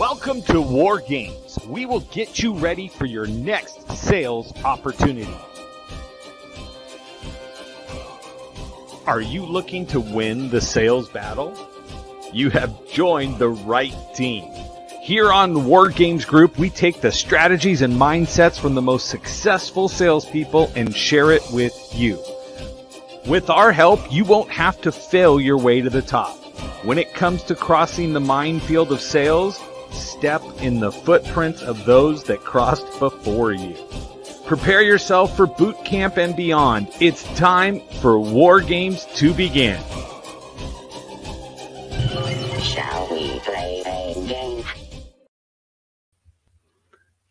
Welcome to War Games. We will get you ready for your next sales opportunity. Are you looking to win the sales battle? You have joined the right team. Here on the War Games Group, we take the strategies and mindsets from the most successful salespeople and share it with you. With our help, you won't have to fail your way to the top. When it comes to crossing the minefield of sales, step in the footprints of those that crossed before you. Prepare yourself for boot camp and beyond. It's time for War Games to begin. Shall we play a game?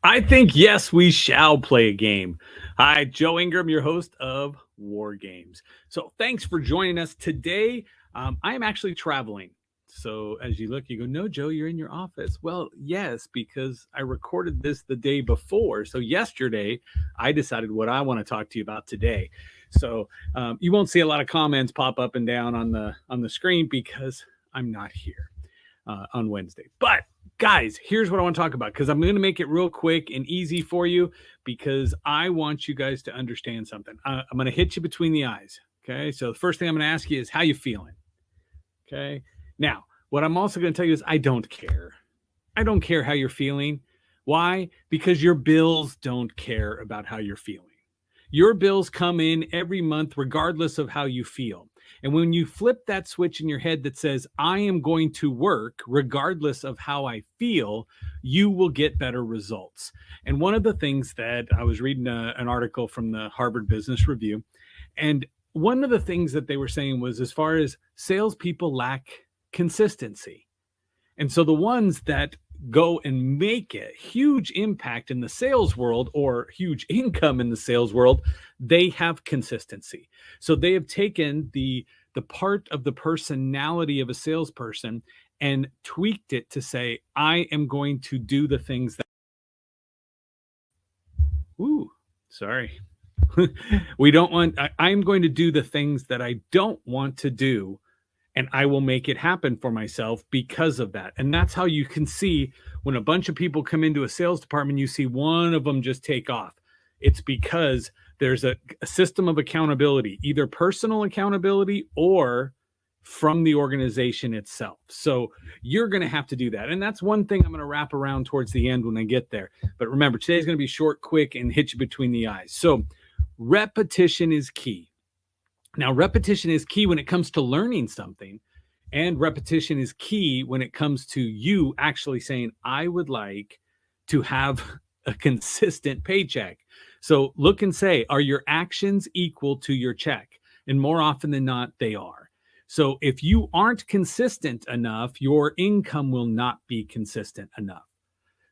I think, yes, we shall play a game. Hi, Joe Ingram, your host of War Games. So thanks for joining us today. I am actually traveling. So as you look, you go, no, Joe, you're in your office. Well, yes, because I recorded this the day before. So yesterday, I decided what I want to talk to you about today. So you won't see a lot of comments pop up and down on the screen because I'm not here on Wednesday. But guys, here's what I want to talk about, because I'm going to make it real quick and easy for you, because I want you guys to understand something. I'm going to hit you between the eyes. Okay. So the first thing I'm going to ask you is, how you feeling? Okay. Now, what I'm also going to tell you is I don't care. I don't care how you're feeling. Why? Because your bills don't care about how you're feeling. Your bills come in every month regardless of how you feel. And when you flip that switch in your head that says, I am going to work regardless of how I feel, you will get better results. And one of the things that I was reading an article from the Harvard Business Review, and one of the things that they were saying was, as far as salespeople lack consistency. And so the ones that go and make a huge impact in the sales world, or huge income in the sales world, they have consistency. So they have taken the part of the personality of a salesperson and tweaked it to say, I am going to do the things that, I'm going to do the things that I don't want to do, and I will make it happen for myself because of that. And that's how you can see when a bunch of people come into a sales department, you see one of them just take off. It's because there's a system of accountability, either personal accountability or from the organization itself. So you're going to have to do that. And that's one thing I'm going to wrap around towards the end when I get there. But remember, today's going to be short, quick, and hit you between the eyes. So repetition is key. Now, repetition is key when it comes to learning something, and repetition is key when it comes to you actually saying, I would like to have a consistent paycheck. So look and say, are your actions equal to your check? And more often than not, they are. So if you aren't consistent enough, your income will not be consistent enough.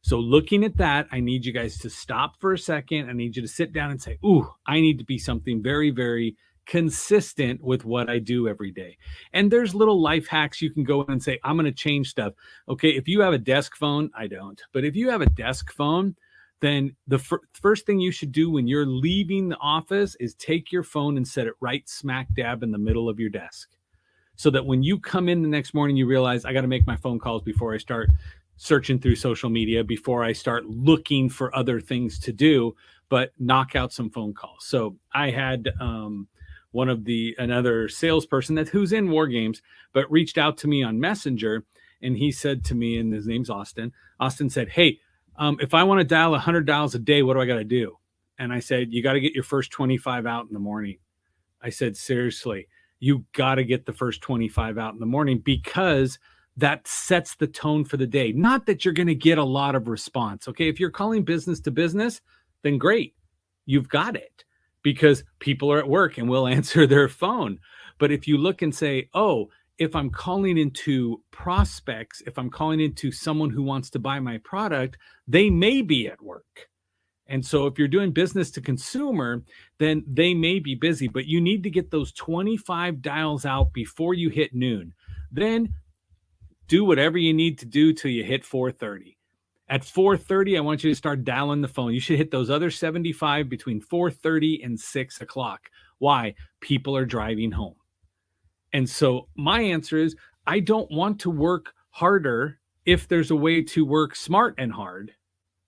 So looking at that, I need you guys to stop for a second. I need you to sit down and say, ooh, I need to be something very, very consistent with what I do every day. And there's little life hacks you can go in and say, I'm going to change stuff. Okay, if you have a desk phone, I don't. But if you have a desk phone, then the first thing you should do when you're leaving the office is take your phone and set it right smack dab in the middle of your desk. So that when you come in the next morning, you realize, I got to make my phone calls before I start searching through social media, before I start looking for other things to do, but knock out some phone calls. So I had another salesperson who's in War Games, but reached out to me on Messenger, and he said to me, and his name's Austin. Austin said, hey, if I want to dial 100 dials a day, what do I got to do? And I said, you got to get your first 25 out in the morning. I said, seriously, you got to get the first 25 out in the morning, because that sets the tone for the day. Not that you're going to get a lot of response. Okay. If you're calling business to business, then great. You've got it, because people are at work and will answer their phone. But if you look and say, oh, if I'm calling into prospects, if I'm calling into someone who wants to buy my product, they may be at work. And so if you're doing business to consumer, then they may be busy, but you need to get those 25 dials out before you hit noon. Then do whatever you need to do till you hit 4:30. At 4:30, I want you to start dialing the phone. You should hit those other 75 between 4:30 and 6 o'clock. Why? People are driving home. And so my answer is, I don't want to work harder if there's a way to work smart and hard,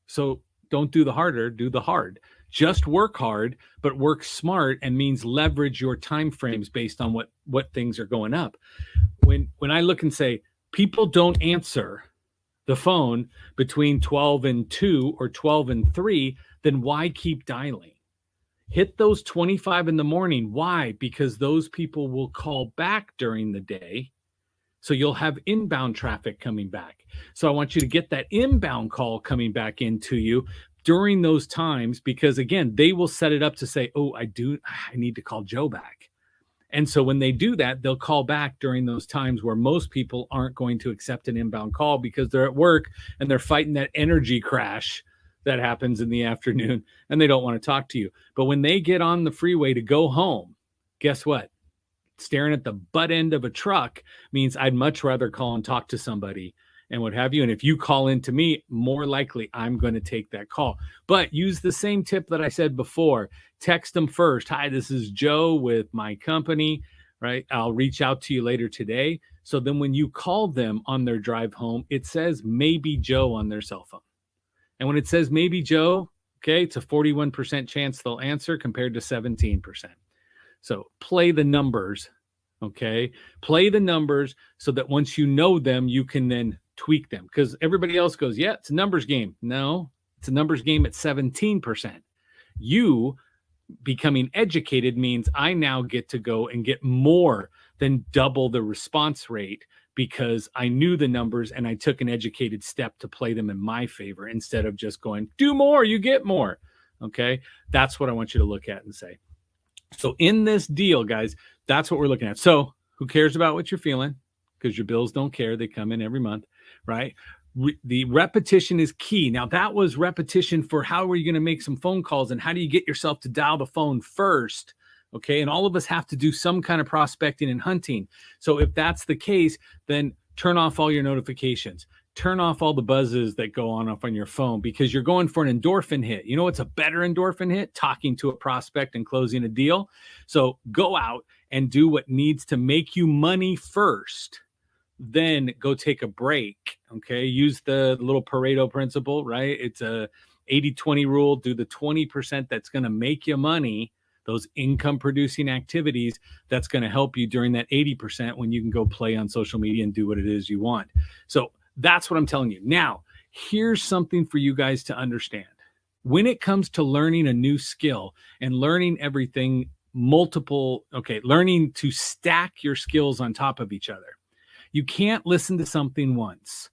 so don't do the harder, do the hard. Just work hard, but work smart, and means leverage your time frames based on what things are going up. When I look and say people don't answer the phone between 12 and 2 or 12 and 3, then why keep dialing? Hit those 25 in the morning. Why? Because those people will call back during the day. So you'll have inbound traffic coming back. So I want you to get that inbound call coming back into you during those times, because again, they will set it up to say, oh, I need to call Joe back. And so when they do that, they'll call back during those times where most people aren't going to accept an inbound call because they're at work and they're fighting that energy crash that happens in the afternoon, and they don't want to talk to you. But when they get on the freeway to go home, guess what? Staring at the butt end of a truck means I'd much rather call and talk to somebody and what have you. And if you call into me, more likely I'm going to take that call. But use the same tip that I said before. Text them first. Hi, this is Joe with my company, right? I'll reach out to you later today. So then when you call them on their drive home, it says maybe Joe on their cell phone. And when it says maybe Joe, okay, it's a 41% chance they'll answer compared to 17%. So play the numbers, okay? Play the numbers so that once you know them, you can then tweak them. Because everybody else goes, yeah, it's a numbers game. No, it's a numbers game at 17%. You becoming educated means I now get to go and get more than double the response rate, because I knew the numbers and I took an educated step to play them in my favor instead of just going, do more, you get more. Okay. That's what I want you to look at and say. So in this deal, guys, that's what we're looking at. So who cares about what you're feeling? Because your bills don't care. They come in every month, right? The repetition is key. Now that was repetition for how are you going to make some phone calls and how do you get yourself to dial the phone first? Okay. And all of us have to do some kind of prospecting and hunting. So if that's the case, then turn off all your notifications, turn off all the buzzes that go on off on your phone, because you're going for an endorphin hit. You know what's a better endorphin hit? Talking to a prospect and closing a deal. So go out and do what needs to make you money first. Then go take a break. Okay. Use the little Pareto principle, right? It's a 80-20 rule. Do the 20% that's going to make you money, those income producing activities that's going to help you during that 80% when you can go play on social media and do what it is you want. So that's what I'm telling you. Now, here's something for you guys to understand. When it comes to learning a new skill and learning everything learning to stack your skills on top of each other, you can't listen to something once.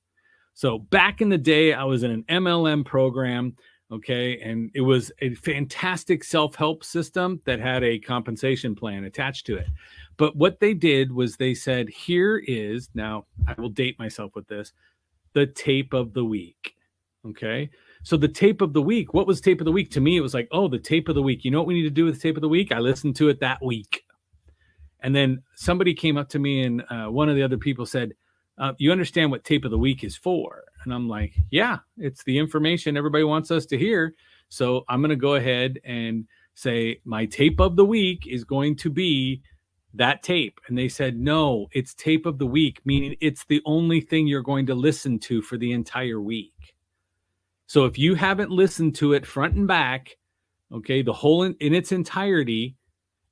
So back in the day, I was in an MLM program. Okay. And it was a fantastic self-help system that had a compensation plan attached to it. But what they did was they said, here is, now I will date myself with this, the tape of the week. Okay. So the tape of the week, what was tape of the week? To me, it was like, oh, the tape of the week. You know what we need to do with the tape of the week? I listened to it that week. And then somebody came up to me and one of the other people said, you understand what tape of the week is for? And I'm like, yeah, it's the information everybody wants us to hear. So I'm going to go ahead and say my tape of the week is going to be that tape. And they said, no, it's tape of the week, meaning it's the only thing you're going to listen to for the entire week. So if you haven't listened to it front and back, okay, the whole in its entirety,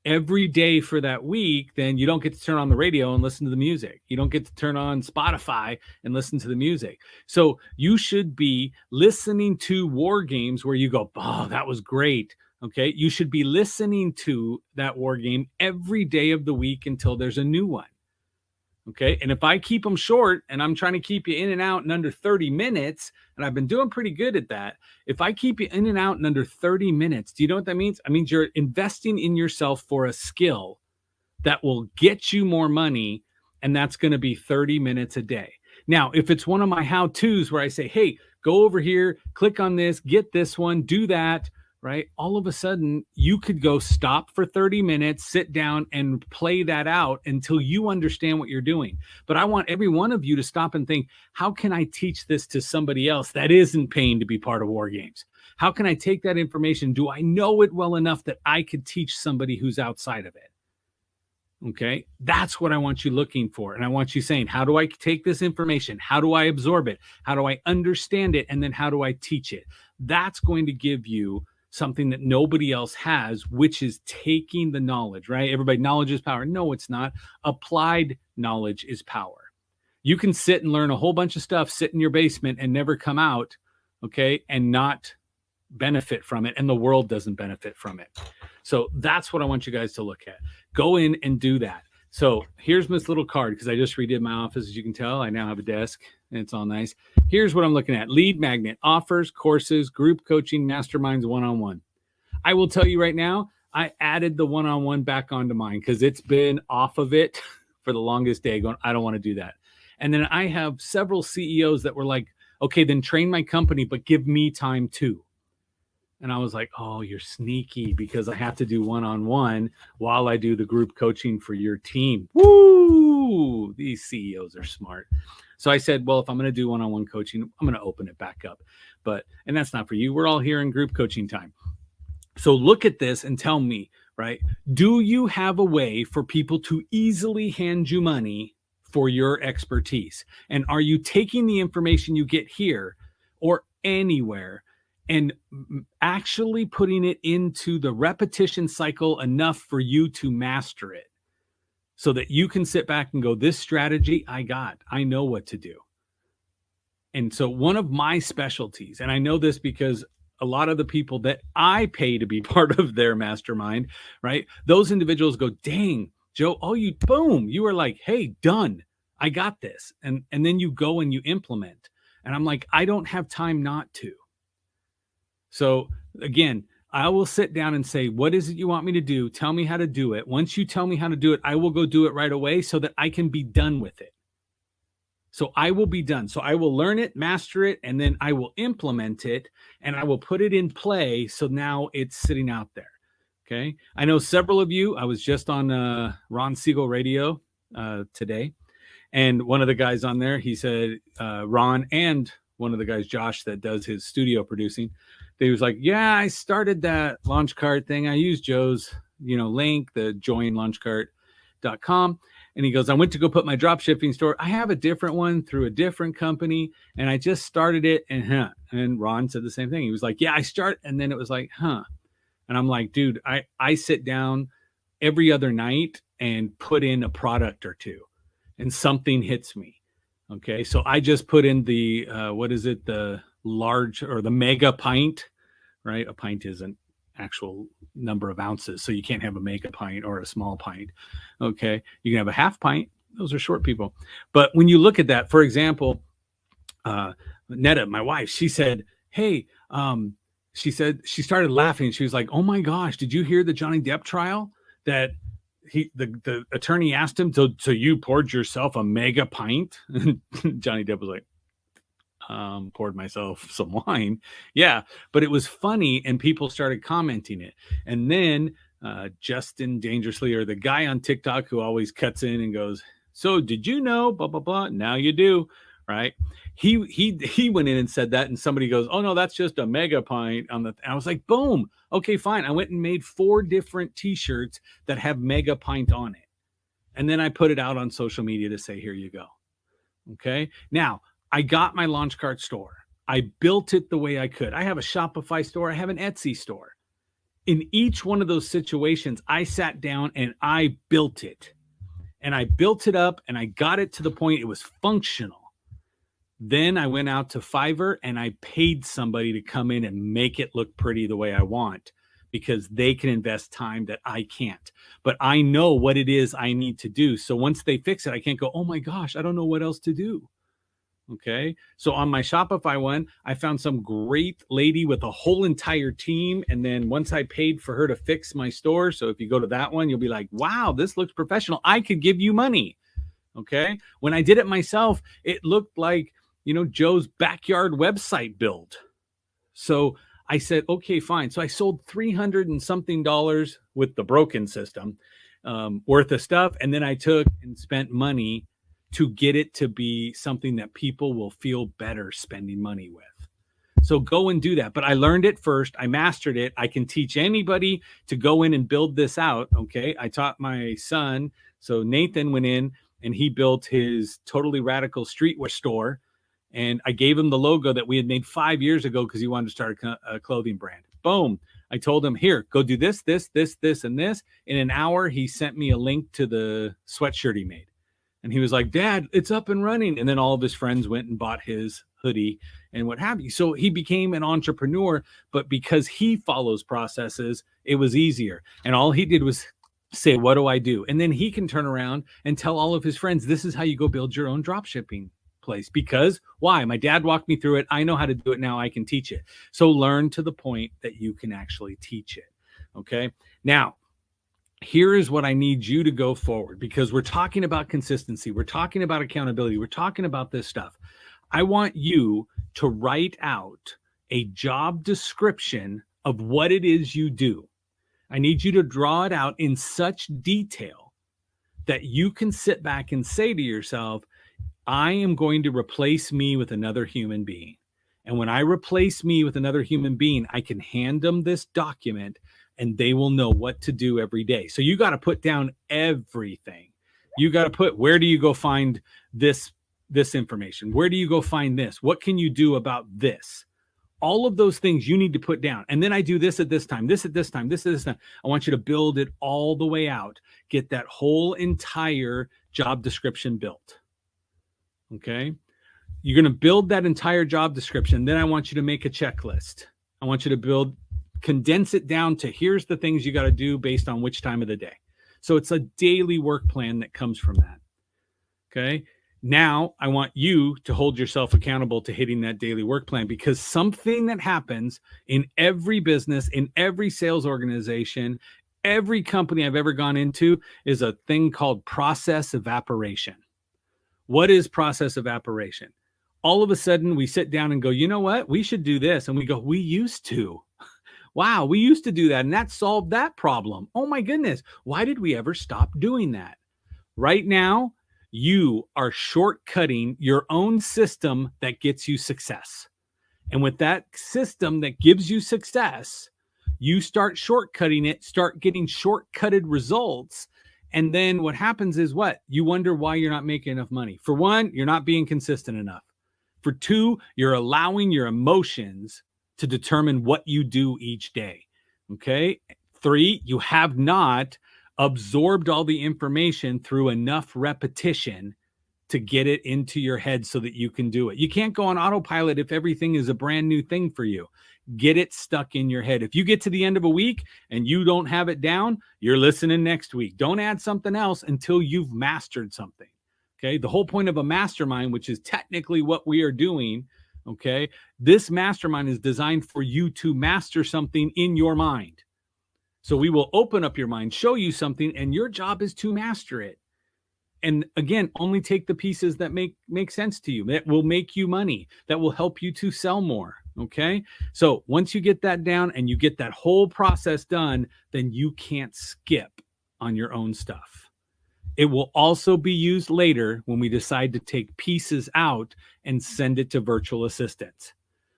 every day for that week, then you don't get to turn on the radio and listen to the music. You don't get to turn on Spotify and listen to the music. So you should be listening to war games where you go, oh, that was great. Okay. You should be listening to that war game every day of the week until there's a new one. Okay. And if I keep them short and I'm trying to keep you in and out in under 30 minutes, and I've been doing pretty good at that. If I keep you in and out in under 30 minutes, do you know what that means? It means you're investing in yourself for a skill that will get you more money. And that's going to be 30 minutes a day. Now, if it's one of my how-tos where I say, hey, go over here, click on this, get this one, do that, right? All of a sudden, you could go stop for 30 minutes, sit down and play that out until you understand what you're doing. But I want every one of you to stop and think, how can I teach this to somebody else that isn't paying to be part of war games? How can I take that information? Do I know it well enough that I could teach somebody who's outside of it? Okay. That's what I want you looking for. And I want you saying, how do I take this information? How do I absorb it? How do I understand it? And then how do I teach it? That's going to give you something that nobody else has, which is taking the knowledge, right? Everybody, knowledge is power. No, it's not. Applied knowledge is power. You can sit and learn a whole bunch of stuff, sit in your basement and never come out, okay, and not benefit from it, and the world doesn't benefit from it. So that's what I want you guys to look at. Go in and do that. So here's this little card, because I just redid my office. As you can tell, I now have a desk and it's all nice. Here's what I'm looking at: lead magnet, offers, courses, group coaching, masterminds, one-on-one. I will tell you right now, I added the one-on-one back onto mine because it's been off of it for the longest day, going, I don't want to do that. And then I have several CEOs that were like, okay, then train my company, but give me time too. And I was like, oh, you're sneaky, because I have to do one-on-one while I do the group coaching for your team. Woo! These CEOs are smart. So I said, well, if I'm going to do one-on-one coaching, I'm going to open it back up. And that's not for you. We're all here in group coaching time. So look at this and tell me, right? Do you have a way for people to easily hand you money for your expertise? And are you taking the information you get here or anywhere and actually putting it into the repetition cycle enough for you to master it, so that you can sit back and go, this strategy I know what to do. And so one of my specialties, and I know this because a lot of the people that I pay to be part of their mastermind, right? Those individuals go, dang, Joe, you are like, hey, done. I got this. And then you go and you implement. And I'm like, I don't have time not to. So again, I will sit down and say, what is it you want me to do? Tell me how to do it. Once you tell me how to do it, I will go do it right away so that I can be done with it. So I will be done. So I will learn it, master it, and then I will implement it, and I will put it in play. So now it's sitting out there. Okay. I know several of you, I was just on Ron Siegel radio today. And one of the guys on there, he said, Ron, and one of the guys, Josh, that does his studio producing, he was like, yeah, I started that launch cart thing. I used Joe's, link, the joinlaunchcart.com. And he goes, I went to go put my drop shipping store. I have a different one through a different company, and I just started it. And Ron said the same thing. He was like, yeah, and then it was like, And I'm like, dude, I sit down every other night and put in a product or two, and something hits me. Okay. So I just put in the, the large or the mega pint, right? A pint is an actual number of ounces. So you can't have a mega pint or a small pint. Okay. You can have a half pint. Those are short people. But when you look at that, for example, Netta, my wife, she said, hey, she said, she started laughing. She was like, oh my gosh, did you hear the Johnny Depp trial that the attorney asked him, so you poured yourself a mega pint? And Johnny Depp was like, poured myself some wine. Yeah, but it was funny, and people started commenting it. And then Justin Dangerously, or the guy on TikTok who always cuts in and goes, so did you know, blah, blah, blah, now you do, right? He went in and said that, and somebody goes, oh no, that's just a mega pint on the, and I was like, boom, okay, fine. I went and made 4 different t-shirts that have mega pint on it. And then I put it out on social media to say, here you go. Okay. Now I got my launch cart store. I built it the way I could. I have a Shopify store. I have an Etsy store. In each one of those situations, I sat down and I built it. And I built it up and I got it to the point it was functional. Then I went out to Fiverr and I paid somebody to come in and make it look pretty the way I want, because they can invest time that I can't. But I know what it is I need to do. So once they fix it, I can't go, oh my gosh, I don't know what else to do. Okay. So on my Shopify one, I found some great lady with a whole entire team. And then once I paid for her to fix my store, so if you go to that one, you'll be like, wow, this looks professional. I could give you money. Okay. When I did it myself, it looked like, Joe's backyard website build. So I said, okay, fine. So I sold $300 and something with the broken system worth of stuff. And then I took and spent money to get it to be something that people will feel better spending money with. So go and do that. But I learned it first. I mastered it. I can teach anybody to go in and build this out. Okay. I taught my son. So Nathan went in and he built his totally radical streetwear store. And I gave him the logo that we had made 5 years ago because he wanted to start a clothing brand. Boom. I told him, here, go do this, this, this, this, and this. In an hour, he sent me a link to the sweatshirt he made. And he was like, Dad, it's up and running. And then all of his friends went and bought his hoodie and what have you. So he became an entrepreneur, but because he follows processes, it was easier. And all he did was say, what do I do? And then he can turn around and tell all of his friends, this is how you go build your own drop shipping place. Because why? My dad walked me through it. I know how to do it now. I can teach it. So learn to the point that you can actually teach it. Okay. Now, here is what I need you to go forward, because we're talking about consistency. We're talking about accountability. We're talking about this stuff. I want you to write out a job description of what it is you do. I need you to draw it out in such detail that you can sit back and say to yourself, I am going to replace me with another human being. And when I replace me with another human being, I can hand them this document and they will know what to do every day. So you got to put down everything. You got to put, where do you go find this information? Where do you go find this? What can you do about this? All of those things you need to put down. And then I do this at this time, this at this time, this at this time. I want you to build it all the way out. Get that whole entire job description built. Okay. You're going to build that entire job description. Then I want you to make a checklist. I want you to condense it down to here's the things you got to do based on which time of the day. So it's a daily work plan that comes from that. Okay. Now I want you to hold yourself accountable to hitting that daily work plan, because something that happens in every business, in every sales organization, every company I've ever gone into is a thing called process evaporation. What is process evaporation? All of a sudden we sit down and go, you know what? We should do this. And we go, we used to. Wow, we used to do that. And that solved that problem. Oh my goodness. Why did we ever stop doing that? Right now, you are shortcutting your own system that gets you success. And with that system that gives you success, you start shortcutting it, start getting shortcutted results. And then what happens is what? You wonder why you're not making enough money. For one, you're not being consistent enough. For two, you're allowing your emotions to determine what you do each day. Okay. 3, you have not absorbed all the information through enough repetition to get it into your head so that you can do it. You can't go on autopilot if everything is a brand new thing for you. Get it stuck in your head. If you get to the end of a week and you don't have it down, you're listening next week. Don't add something else until you've mastered something. Okay. The whole point of a mastermind, which is technically what we are doing. Okay. This mastermind is designed for you to master something in your mind. So we will open up your mind, show you something, and your job is to master it. And again, only take the pieces that make sense to you, that will make you money, that will help you to sell more. Okay. So once you get that down and you get that whole process done, then you can't skip on your own stuff. It will also be used later when we decide to take pieces out and send it to virtual assistants.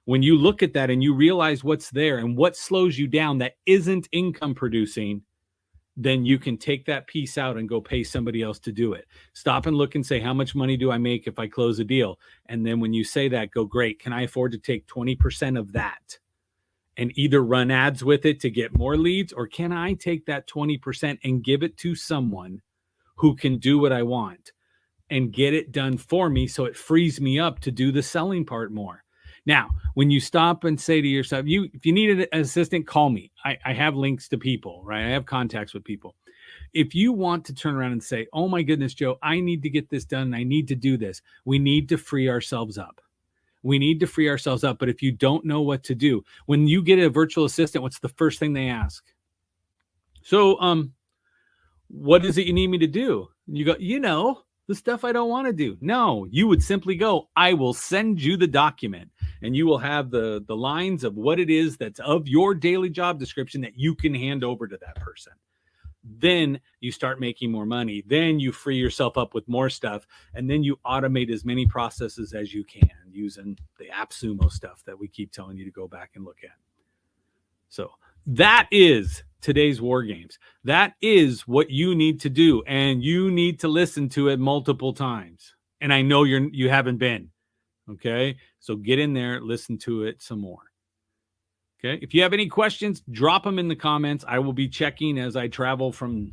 When you look at that and you realize what's there and what slows you down that isn't income producing, then you can take that piece out and go pay somebody else to do it. Stop and look and say, how much money do I make if I close a deal? And then when you say that, go, great. Can I afford to take 20% of that and either run ads with it to get more leads? Or can I take that 20% and give it to someone who can do what I want and get it done for me, so it frees me up to do the selling part more? Now, when you stop and say to yourself, if you need an assistant, call me. I have links to people, right? I have contacts with people. If you want to turn around and say, oh my goodness, Joe, I need to get this done. I need to do this. We need to free ourselves up. We need to free ourselves up. But if you don't know what to do, when you get a virtual assistant, what's the first thing they ask? So, what is it you need me to do? And you go, the stuff I don't want to do. No, you would simply go, I will send you the document, and you will have the lines of what it is that's of your daily job description that you can hand over to that person. Then you start making more money. Then you free yourself up with more stuff. And then you automate as many processes as you can using the AppSumo stuff that we keep telling you to go back and look at. So that is today's War Games. That is what you need to do. And you need to listen to it multiple times. And I know you haven't been. Okay. So get in there, listen to it some more. Okay. If you have any questions, drop them in the comments. I will be checking as I travel from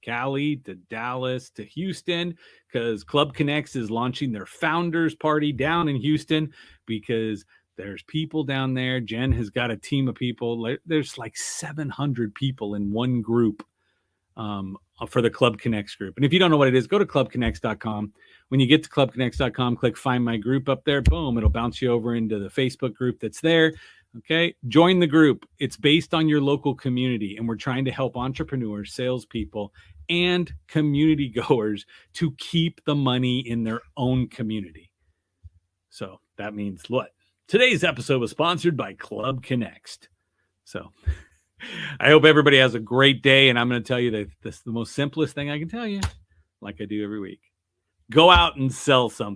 Cali to Dallas to Houston, because Club Connects is launching their founders party down in Houston, because there's people down there. Jen has got a team of people. There's like 700 people in one group for the Club Connects group. And if you don't know what it is, go to clubconnects.com. When you get to clubconnects.com, click find my group up there. Boom, it'll bounce you over into the Facebook group that's there. Okay, join the group. It's based on your local community, and we're trying to help entrepreneurs, salespeople, and community goers to keep the money in their own community. So that means what? Today's episode was sponsored by Club Connects. So I hope everybody has a great day, and I'm going to tell you that this is the most simplest thing I can tell you, like I do every week. Go out and sell something.